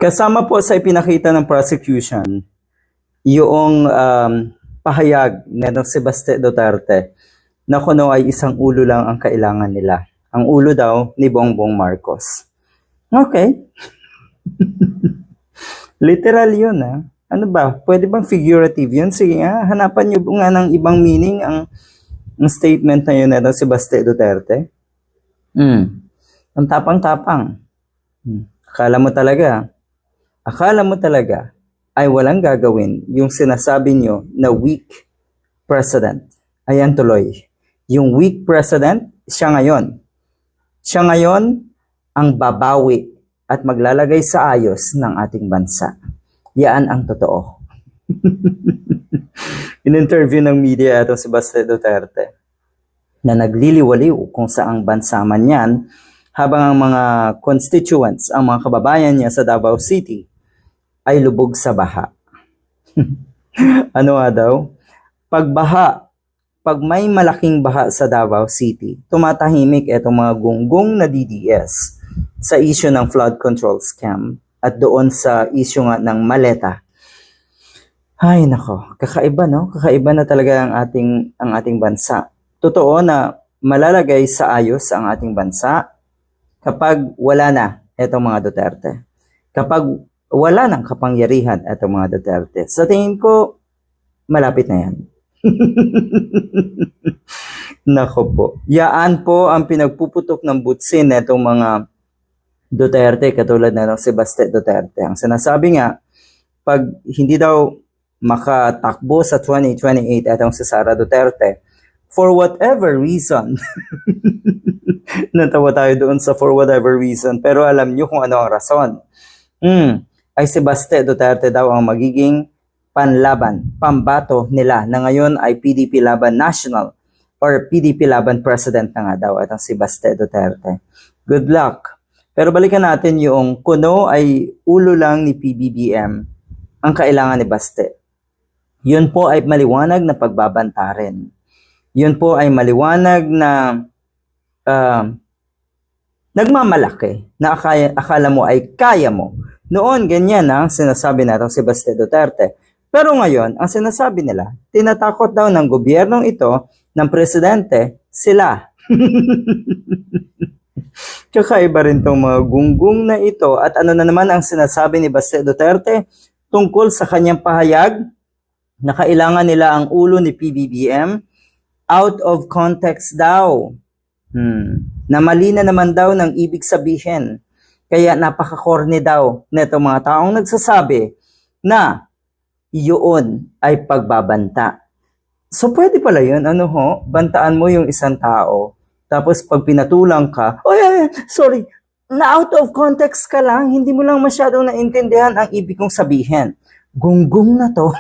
Kasama po sa ipinakita ng prosecution, yung pahayag ng si Baste Duterte na kuno ay isang ulo lang ang kailangan nila. Ang ulo daw ni Bongbong Marcos. Okay. Literal yun Ano ba? Pwede bang figurative yun? Sige nga, hanapan nyo nga ng ibang meaning ang statement na yun na si Baste Duterte. Ang tapang-tapang. Akala mo talaga ay walang gagawin yung sinasabi nyo na weak president. Ayan tuloy. Yung weak president, siya ngayon. Siya ngayon ang babawi at maglalagay sa ayos ng ating bansa. Yan ang totoo. In-interview ng media itong si Baste Duterte na nagliliwaliw kung saang bansa man yan habang ang mga constituents, ang mga kababayan niya sa Davao City ay lubog sa baha. Ano nga daw? Pag may malaking baha sa Davao City, tumatahimik itong mga gunggong na DDS sa issue ng flood control scam at doon sa issue nga ng maleta. Ay nako, kakaiba no? Kakaiba na talaga ang ating bansa. Totoo na malalagay sa ayos ang ating bansa kapag wala na itong mga Duterte. Kapag wala nang kapangyarihan itong mga Duterte. Sa tingin ko, malapit na yan. Nako po. Yaan po ang pinagpuputok ng butsin itong mga Duterte katulad na si Baste Duterte. Ang sinasabi nga, pag hindi daw makatakbo sa 2028 itong si Sara Duterte, for whatever reason, natawa tayo doon sa for whatever reason, pero alam nyo kung ano ang rason. Ay si Baste Duterte daw ang magiging panlaban, pambato nila na ngayon ay PDP Laban National or PDP Laban President na nga daw at ang si Baste Duterte. Good luck. Pero balikan natin yung kuno ay ulo lang ni PBBM ang kailangan ni Baste. Yun po ay maliwanag na pagbabanta rin. Yun po ay maliwanag na nagmamalaki na akala mo ay kaya mo. Noon, ganyan ang sinasabi natin si Baste Duterte. Pero ngayon, ang sinasabi nila, tinatakot daw ng gobyernong ito, ng presidente, sila. Kakaiba rin tong mga gunggong na ito. At ano na naman ang sinasabi ni Baste Duterte tungkol sa kanyang pahayag na kailangan nila ang ulo ni PBBM out of context daw. Na mali na naman daw ng ibig sabihin. Kaya napaka-corny daw neto mga taong nagsasabi na iyon ay pagbabanta. So pwede pala yun, bantaan mo yung isang tao, tapos pag pinatulang ka, sorry, na out of context ka lang, hindi mo lang masyadong naintindihan ang ibig kong sabihin. Gunggong na to.